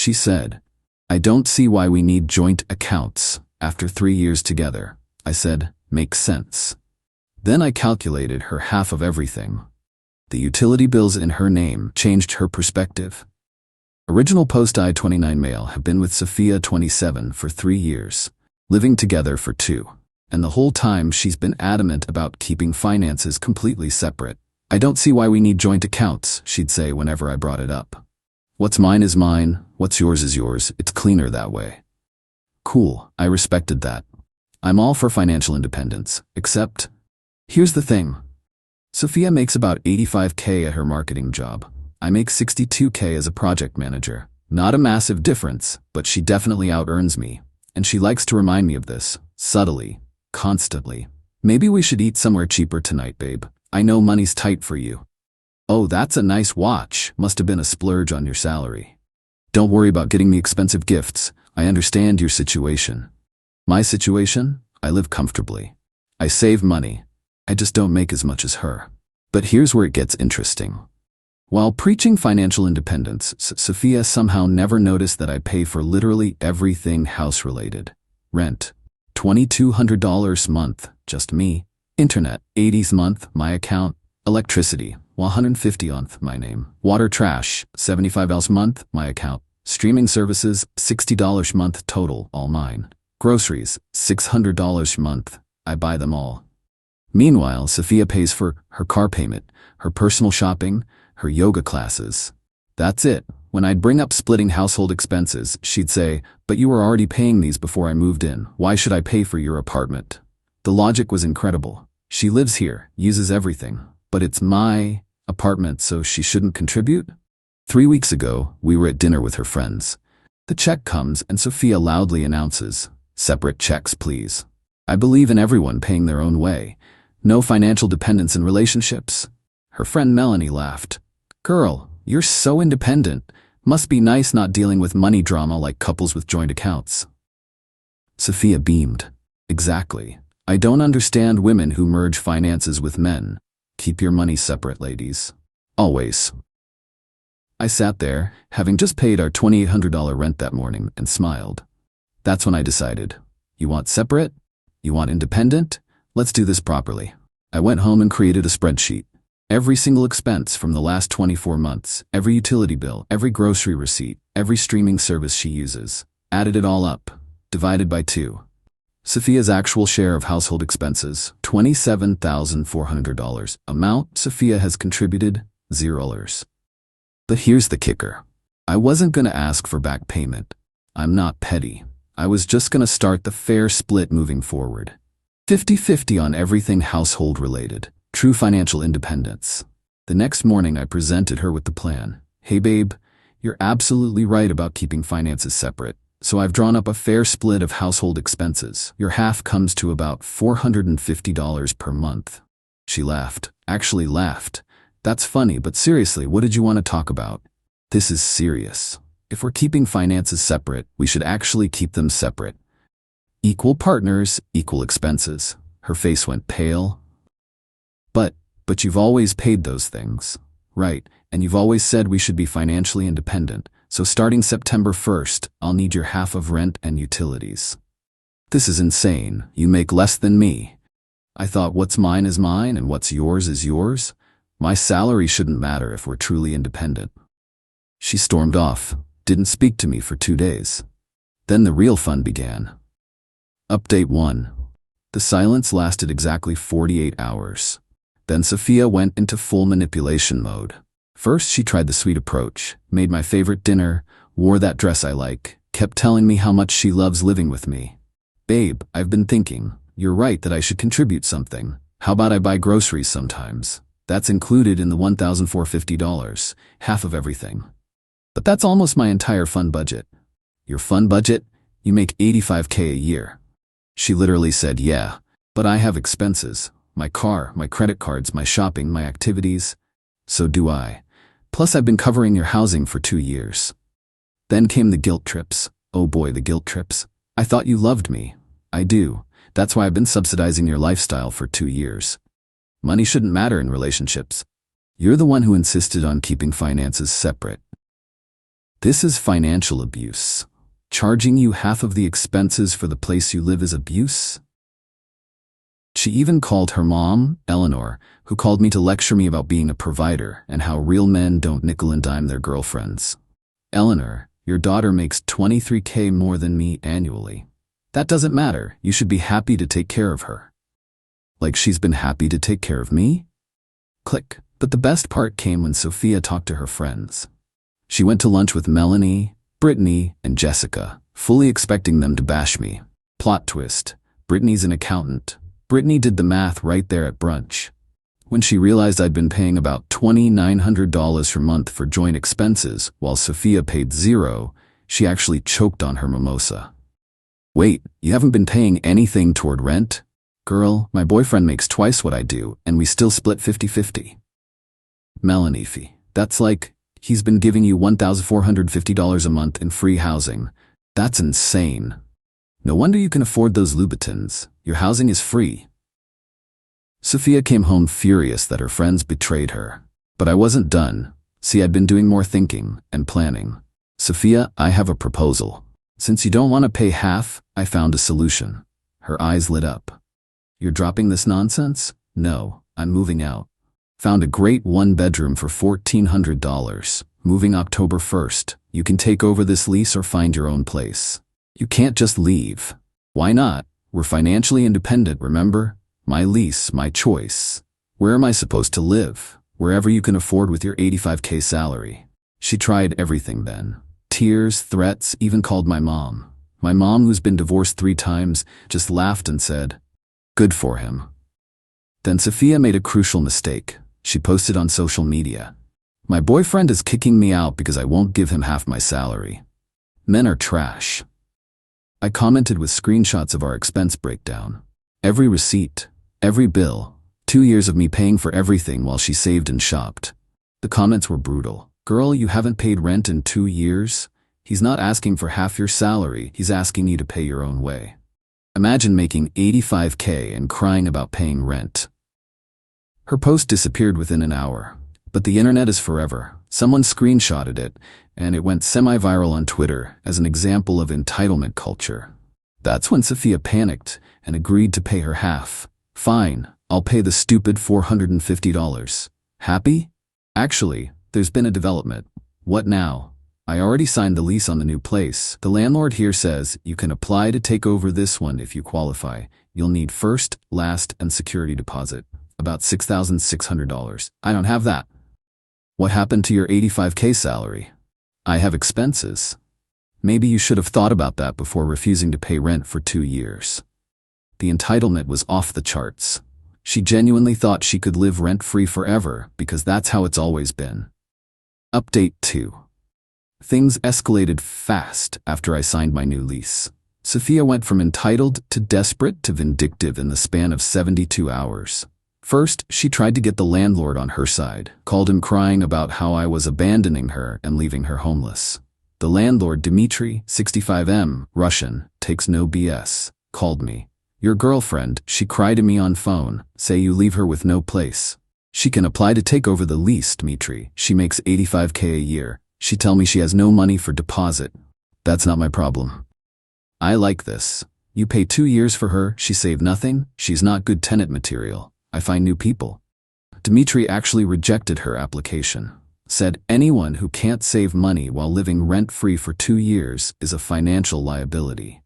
She said, "I don't see why we need joint accounts after 3 years together." I said, "Makes sense." Then I calculated her half of everything. The utility bills in her name changed her perspective. Original post I-29 male have been with Sophia 27 for 3 years, living together for 2. And the whole time she's been adamant about keeping finances completely separate. "I don't see why we need joint accounts," she'd say whenever I brought it up. "What's mine is mine, what's yours is yours, it's cleaner that way." Cool, I respected that. I'm all for financial independence, except, here's the thing. Sophia makes about $85K at her marketing job. I make $62K as a project manager. Not a massive difference, but she definitely out-earns me. And she likes to remind me of this, subtly, constantly. "Maybe we should eat somewhere cheaper tonight, babe. I know money's tight for you." "Oh, that's a nice watch. Must have been a splurge on your salary." "Don't worry about getting me expensive gifts. I understand your situation." My situation? I live comfortably. I save money. I just don't make as much as her. But here's where it gets interesting. While preaching financial independence, Sophia somehow never noticed that I pay for literally everything house-related. Rent, $2,200 a month, just me. Internet, $80 a month, my account. Electricity, $150 a month, my name. Water trash, $75 a month, my account. Streaming services, $60 a month total, all mine. Groceries, $600 a month, I buy them all. Meanwhile, Sophia pays for her car payment, her personal shopping, her yoga classes. That's it. When I'd bring up splitting household expenses, she'd say, "But you were already paying these before I moved in. Why should I pay for your apartment?" The logic was incredible. She lives here, uses everything, but it's my apartment, so she shouldn't contribute? 3 weeks ago, we were at dinner with her friends. The check comes and Sophia loudly announces, "Separate checks, please. I believe in everyone paying their own way. No financial dependence in relationships." Her friend Melanie laughed. "Girl, you're so independent. Must be nice not dealing with money drama like couples with joint accounts." Sophia beamed. "Exactly. I don't understand women who merge finances with men. Keep your money separate, ladies. Always." I sat there, having just paid our $2,800 rent that morning, and smiled. That's when I decided, you want separate? You want independent? Let's do this properly. I went home and created a spreadsheet. Every single expense from the last 24 months, every utility bill, every grocery receipt, every streaming service she uses. Added it all up, divided by 2. Sophia's actual share of household expenses, $27,400. Amount Sophia has contributed, $0. But here's the kicker. I wasn't going to ask for back payment. I'm not petty. I was just going to start the fair split moving forward. 50-50 on everything household related. True financial independence. The next morning I presented her with the plan. "Hey babe, you're absolutely right about keeping finances separate. So I've drawn up a fair split of household expenses. Your half comes to about $450 per month." She laughed. Actually laughed. "That's funny, but seriously, what did you want to talk about?" "This is serious. If we're keeping finances separate, we should actually keep them separate. Equal partners, equal expenses." Her face went pale. But you've always paid those things, right? And you've always said we should be financially independent. So starting September 1st, I'll need your half of rent and utilities. This is insane. You make less than me. I thought what's mine is mine and what's yours is yours. My salary shouldn't matter if we're truly independent. She stormed off, didn't speak to me for 2 days. Then the real fun began. Update 1. The silence lasted exactly 48 hours. Then Sophia went into full manipulation mode. First, she tried the sweet approach, made my favorite dinner, wore that dress I like, kept telling me how much she loves living with me. "Babe, I've been thinking, you're right that I should contribute something. How about I buy groceries sometimes? That's included in the $1,450, half of everything." "But that's almost my entire fund budget." "Your fund budget? You make $85K a year." She literally said, "Yeah, but I have expenses. My car, my credit cards, my shopping, my activities. So do I. Plus I've been covering your housing for 2 years." Then came the guilt trips. Oh boy, the guilt trips. "I thought you loved me." "I do. That's why I've been subsidizing your lifestyle for 2 years. Money shouldn't matter in relationships. You're the one who insisted on keeping finances separate." This is financial abuse. Charging you half of the expenses for the place you live is abuse? She even called her mom, Eleanor, who called me to lecture me about being a provider and how real men don't nickel and dime their girlfriends. Eleanor, your daughter makes $23,000 more than me annually. That doesn't matter. You should be happy to take care of her. Like she's been happy to take care of me? Click. But the best part came when Sophia talked to her friends. She went to lunch with Melanie, Brittany, and Jessica, fully expecting them to bash me. Plot twist. Brittany's an accountant. Brittany did the math right there at brunch. When she realized I'd been paying about $2,900 per month for joint expenses while Sophia paid $0, she actually choked on her mimosa. Wait, you haven't been paying anything toward rent? Girl, my boyfriend makes twice what I do, and we still split 50-50. Melanie fee. That's like, he's been giving you $1,450 a month in free housing. That's insane. No wonder you can afford those Louboutins. Your housing is free. Sophia came home furious that her friends betrayed her. But I wasn't done. See, I'd been doing more thinking and planning. Sophia, I have a proposal. Since you don't want to pay half, I found a solution. Her eyes lit up. You're dropping this nonsense? No, I'm moving out. Found a great one-bedroom for $1,400. Moving October 1st. You can take over this lease or find your own place. You can't just leave. Why not? We're financially independent, remember? My lease, my choice. Where am I supposed to live? Wherever you can afford with your $85,000 salary. She tried everything then. Tears, threats, even called my mom. My mom, who's been divorced 3 times, just laughed and said, "Good for him." Then Sophia made a crucial mistake. She posted on social media. My boyfriend is kicking me out because I won't give him half my salary. Men are trash. I commented with screenshots of our expense breakdown. Every receipt, every bill, 2 years of me paying for everything while she saved and shopped. The comments were brutal. Girl, you haven't paid rent in 2 years? He's not asking for half your salary, he's asking you to pay your own way. Imagine making $85,000 and crying about paying rent. Her post disappeared within an hour. But the internet is forever. Someone screenshotted it, and it went semi-viral on Twitter as an example of entitlement culture. That's when Sophia panicked and agreed to pay her half. Fine, I'll pay the stupid $450. Happy? Actually, there's been a development. What now? I already signed the lease on the new place. The landlord here says you can apply to take over this one if you qualify. You'll need first, last, and security deposit. About $6,600. I don't have that. What happened to your $85,000 salary? I have expenses. Maybe you should have thought about that before refusing to pay rent for 2 years. The entitlement was off the charts. She genuinely thought she could live rent-free forever because that's how it's always been. Update 2. Things escalated fast after I signed my new lease. Sophia went from entitled to desperate to vindictive in the span of 72 hours. First, she tried to get the landlord on her side, called him crying about how I was abandoning her and leaving her homeless. The landlord, Dmitry, 65M, Russian, takes no BS, called me. Your girlfriend, she cried to me on phone, say you leave her with no place. She can apply to take over the lease, Dmitry. She makes $85,000 a year. She tell me she has no money for deposit. That's not my problem. I like this. You pay 2 years for her, she save nothing, she's not good tenant material. I find new people. Dmitry actually rejected her application. Said anyone who can't save money while living rent-free for 2 years is a financial liability.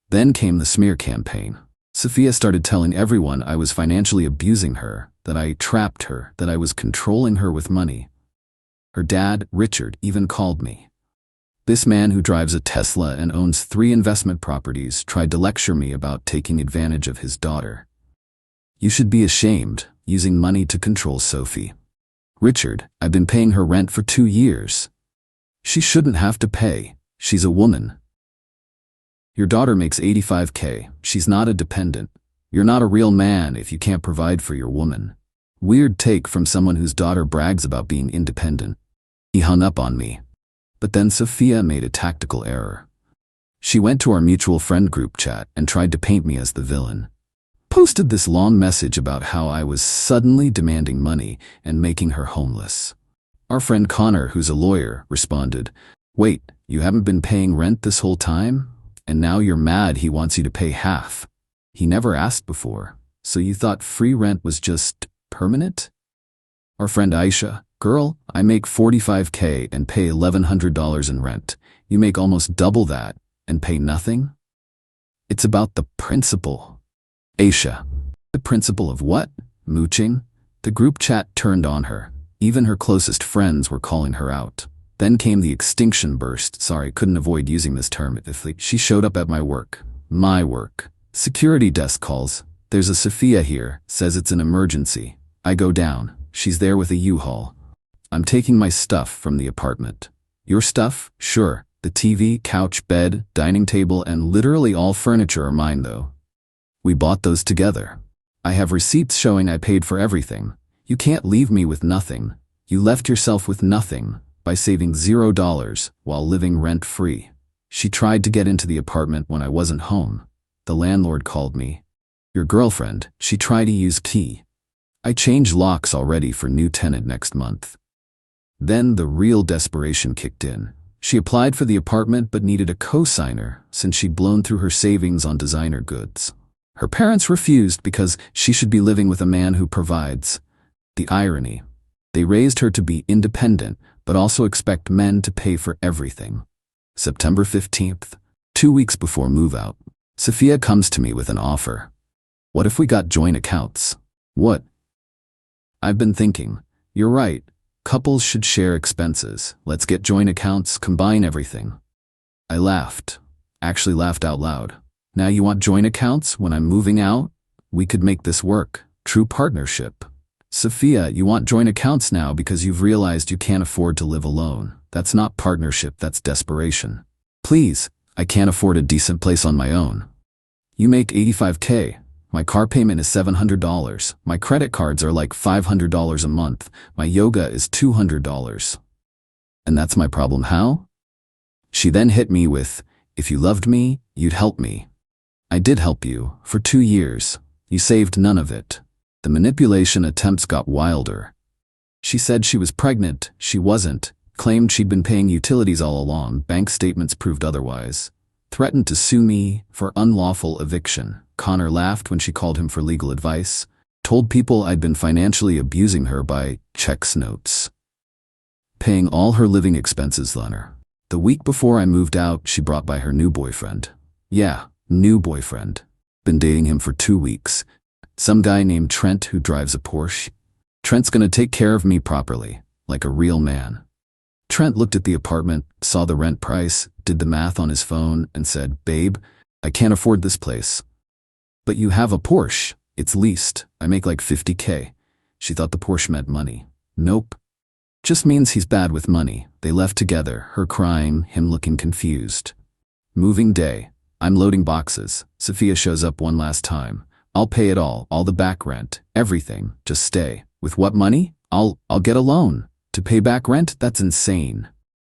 Then came the smear campaign. Sophia started telling everyone I was financially abusing her, that I trapped her, that I was controlling her with money. Her dad, Richard, even called me. This man who drives a Tesla and owns 3 investment properties tried to lecture me about taking advantage of his daughter. You should be ashamed, using money to control Sophie. Richard, I've been paying her rent for 2 years. She shouldn't have to pay. She's a woman. Your daughter makes $85,000. She's not a dependent. You're not a real man if you can't provide for your woman. Weird take from someone whose daughter brags about being independent. He hung up on me. But then Sophia made a tactical error. She went to our mutual friend group chat and tried to paint me as the villain. Posted this long message about how I was suddenly demanding money and making her homeless. Our friend Connor, who's a lawyer, responded, "Wait, you haven't been paying rent this whole time? And now you're mad he wants you to pay half. He never asked before, so you thought free rent was just permanent?" Our friend Aisha, "Girl, I make $45K and pay $1,100 in rent. You make almost double that and pay nothing?" It's about the principle. Aisha, "The principle of what? Mooching?" The group chat turned on her. Even her closest friends were calling her out. Then came the extinction burst. Sorry, couldn't avoid using this term. She showed up at my work. My work. Security desk calls. "There's a Sophia here, says it's an emergency." I go down. She's there with a U-Haul. "I'm taking my stuff from the apartment." "Your stuff?" "Sure. The TV, couch, bed, dining table, and literally all furniture are mine though. We bought those together. I have receipts showing I paid for everything. You can't leave me with nothing. You left yourself with nothing by saving $0 while living rent-free." She tried to get into the apartment when I wasn't home. The landlord called me. "Your girlfriend, she tried to use key. I changed locks already for new tenant next month." Then the real desperation kicked in. She applied for the apartment but needed a co-signer since she'd blown through her savings on designer goods. Her parents refused because she should be living with a man who provides. The irony. They raised her to be independent but also expect men to pay for everything. September 15th, 2 weeks before move-out, Sophia comes to me with an offer. "What if we got joint accounts?" "What?" "I've been thinking. You're right. Couples should share expenses. Let's get joint accounts, combine everything." I laughed. Actually laughed out loud. "Now you want joint accounts when I'm moving out? We could make this work. True partnership." "Sophia, you want joint accounts now because you've realized you can't afford to live alone. That's not partnership, that's desperation." "Please, I can't afford a decent place on my own." "You make $85K. My car payment is $700. My credit cards are like $500 a month. My yoga is $200. And that's my problem, how?" She then hit me with, "If you loved me, you'd help me." I did help you, for 2 years. You saved none of it. The manipulation attempts got wilder. She said she was pregnant, she wasn't, claimed she'd been paying utilities all along, bank statements proved otherwise. Threatened to sue me for unlawful eviction. Connor laughed when she called him for legal advice. Told people I'd been financially abusing her by checks notes. Paying all her living expenses on her. The week before I moved out, she brought by her new boyfriend. Yeah, new boyfriend. Been dating him for 2 weeks. Some guy named Trent who drives a Porsche. Trent's gonna take care of me properly, like a real man. Trent looked at the apartment, saw the rent price, did the math on his phone, and said, "Babe, I can't afford this place." "But you have a Porsche. It's leased. I make like 50K. She thought the Porsche meant money. Nope. Just means he's bad with money. They left together, her crying, him looking confused. Moving day. I'm loading boxes. Sophia shows up one last time. "I'll pay it all the back rent, everything. Just stay." "With what money?" I'll get a loan. To pay back rent? That's insane."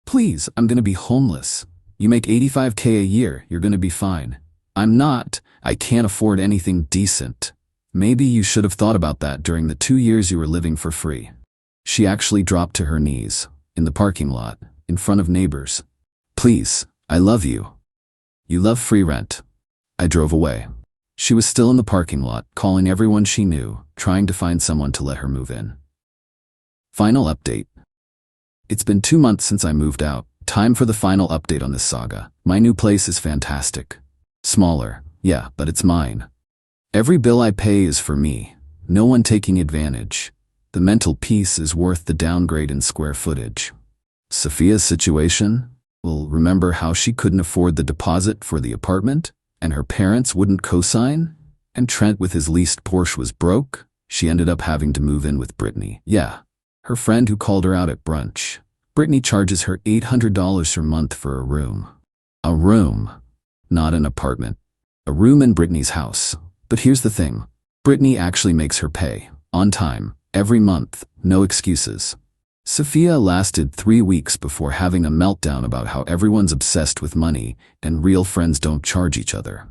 "Please, I'm gonna be homeless." "You make 85K a year, you're gonna be fine." "I'm not. I can't afford anything decent." "Maybe you should have thought about that during the 2 years you were living for free." She actually dropped to her knees, in the parking lot, in front of neighbors. "Please, I love you. You love free rent." I drove away. She was still in the parking lot, calling everyone she knew, trying to find someone to let her move in. Final update. It's been 2 months since I moved out. Time for the final update on this saga. My new place is fantastic. Smaller, yeah, but it's mine. Every bill I pay is for me. No one taking advantage. The mental peace is worth the downgrade in square footage. Sophia's situation? Well, remember how she couldn't afford the deposit for the apartment? And her parents wouldn't co-sign? And Trent with his leased Porsche was broke? She ended up having to move in with Brittany. Yeah, her friend who called her out at brunch. Brittany charges her $800 per month for a room. A room, not an apartment. A room in Brittany's house. But here's the thing. Brittany actually makes her pay. On time. Every month. No excuses. Sophia lasted 3 weeks before having a meltdown about how everyone's obsessed with money and real friends don't charge each other.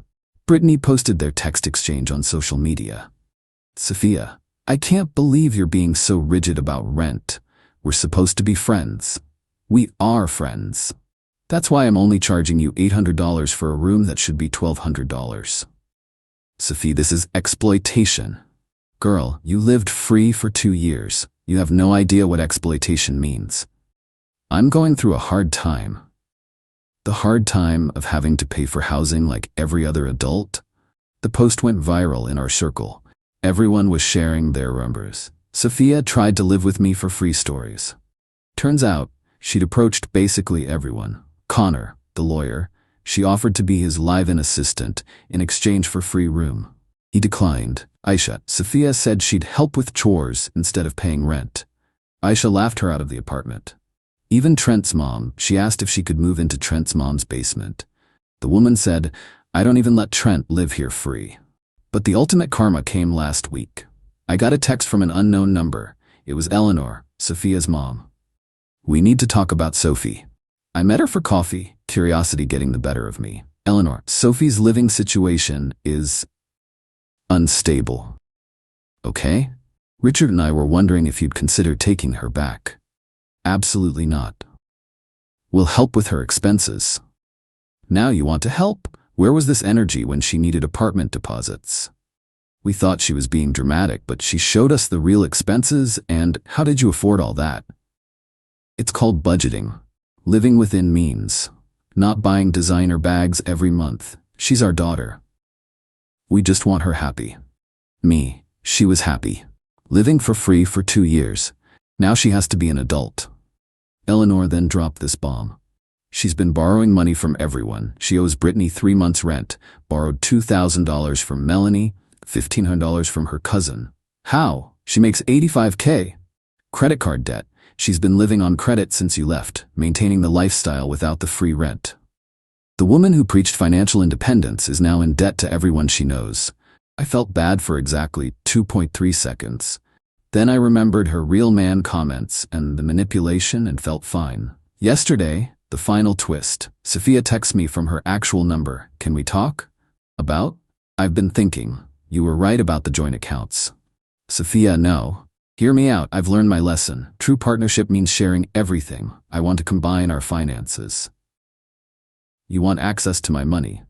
Brittany posted their text exchange on social media. "Sophia, I can't believe you're being so rigid about rent. We're supposed to be friends. We are friends. That's why I'm only charging you $800 for a room that should be $1,200. Sophie, this is exploitation. Girl, you lived free for 2 years. You have no idea what exploitation means. I'm going through a hard time. The hard time of having to pay for housing like every other adult. The post went viral in our circle. Everyone was sharing their numbers. Sophia tried to live with me for free stories. Turns out, she'd approached basically everyone. Connor, the lawyer, she offered to be his live-in assistant in exchange for free room. He declined. Aisha, Sophia said she'd help with chores instead of paying rent. Aisha laughed her out of the apartment. Even Trent's mom, she asked if she could move into Trent's mom's basement. The woman said, I don't even let Trent live here free. But the ultimate karma came last week. I got a text from an unknown number. It was Eleanor, Sophia's mom. We need to talk about Sophie. I met her for coffee, curiosity getting the better of me. Eleanor, Sophie's living situation is unstable. Okay? Richard and I were wondering if you'd consider taking her back. Absolutely not. We'll help with her expenses. Now you want to help? Where was this energy when she needed apartment deposits? We thought she was being dramatic, but she showed us the real expenses, and how did you afford all that? It's called budgeting. Living within means. Not buying designer bags every month. She's our daughter. We just want her happy. Me, she was happy. Living for free for 2 years. Now she has to be an adult. Eleanor then dropped this bomb. She's been borrowing money from everyone. She owes Brittany 3 months' rent, borrowed $2,000 from Melanie, $1,500 from her cousin. How? She makes $85K. Credit card debt. She's been living on credit since you left, maintaining the lifestyle without the free rent. The woman who preached financial independence is now in debt to everyone she knows. I felt bad for exactly 2.3 seconds. Then I remembered her real man comments and the manipulation and felt fine. Yesterday, the final twist. Sophia texts me from her actual number. Can we talk? About? I've been thinking. You were right about the joint accounts. Sophia, no. Hear me out. I've learned my lesson. True partnership means sharing everything. I want to combine our finances. You want access to my money?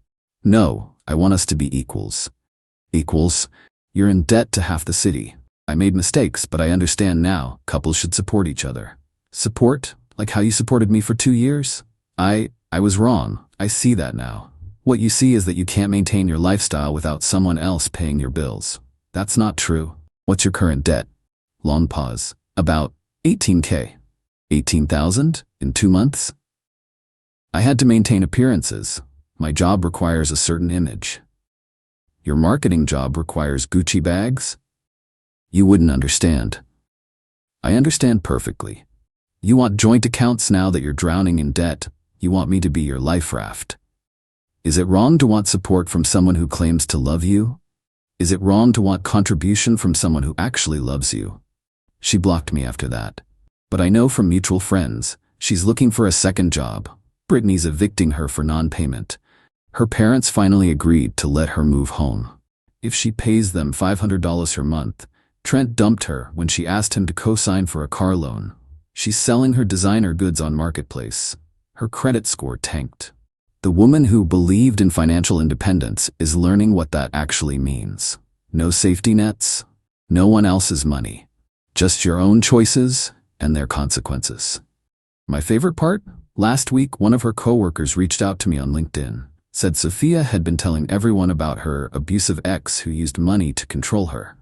No, I want us to be equals. Equals? You're in debt to half the city. I made mistakes, but I understand now. Couples should support each other. Support? Like how you supported me for 2 years? I was wrong. I see that now. What you see is that you can't maintain your lifestyle without someone else paying your bills. That's not true. What's your current debt? Long pause. About 18K. 18,000 in 2 months? I had to maintain appearances. My job requires a certain image. Your marketing job requires Gucci bags? You wouldn't understand. I understand perfectly. You want joint accounts now that you're drowning in debt. You want me to be your life raft. Is it wrong to want support from someone who claims to love you? Is it wrong to want contribution from someone who actually loves you? She blocked me after that. But I know from mutual friends, she's looking for a second job. Brittany's evicting her for non-payment. Her parents finally agreed to let her move home. If she pays them $500 per month, Trent dumped her when she asked him to co-sign for a car loan. She's selling her designer goods on Marketplace. Her credit score tanked. The woman who believed in financial independence is learning what that actually means. No safety nets, no one else's money. Just your own choices and their consequences. My favorite part? Last week, one of her coworkers reached out to me on LinkedIn. Said Sophia had been telling everyone about her abusive ex who used money to control her.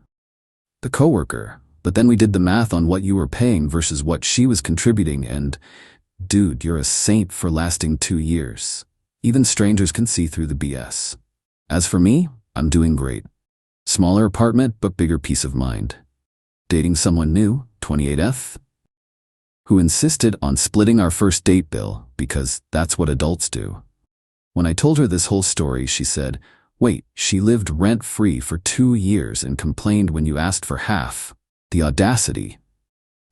The coworker. But then we did the math on what you were paying versus what she was contributing and, dude, you're a saint for lasting 2 years. Even strangers can see through the BS. As for me, I'm doing great. Smaller apartment, but bigger peace of mind. Dating someone new, 28F, who insisted on splitting our first date bill because that's what adults do. When I told her this whole story, she said, wait, she lived rent-free for 2 years and complained when you asked for half. The audacity.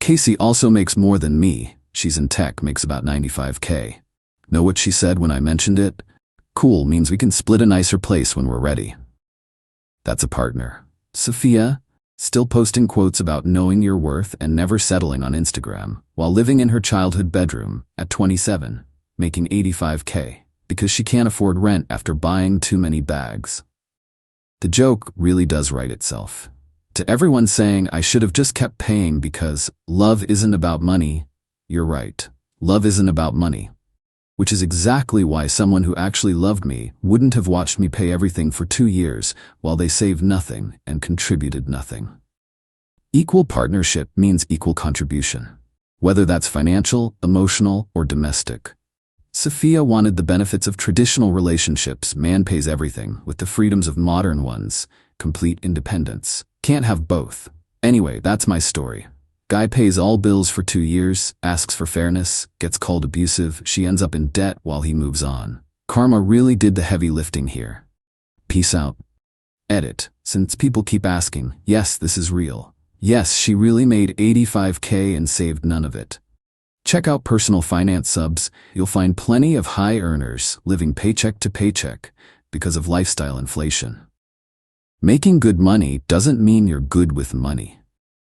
Casey also makes more than me. She's in tech, makes about 95K. Know what she said when I mentioned it? Cool means we can split a nicer place when we're ready. That's a partner. Sophia, Still posting quotes about knowing your worth and never settling on Instagram, while living in her childhood bedroom at 27, making $85K, because she can't afford rent after buying too many bags. The joke really does write itself. To everyone saying I should have just kept paying because love isn't about money, you're right. Love isn't about money. Which is exactly why someone who actually loved me wouldn't have watched me pay everything for 2 years while they saved nothing and contributed nothing. Equal partnership means equal contribution, whether that's financial, emotional, or domestic. Sophia wanted the benefits of traditional relationships, man pays everything, with the freedoms of modern ones, complete independence. Can't have both. Anyway, that's my story. Guy pays all bills for 2 years, asks for fairness, gets called abusive, she ends up in debt while he moves on. Karma really did the heavy lifting here. Peace out. Edit. Since people keep asking, yes, this is real. Yes, she really made $85K and saved none of it. Check out Personal Finance Subs. You'll find plenty of high earners living paycheck to paycheck because of lifestyle inflation. Making good money doesn't mean you're good with money.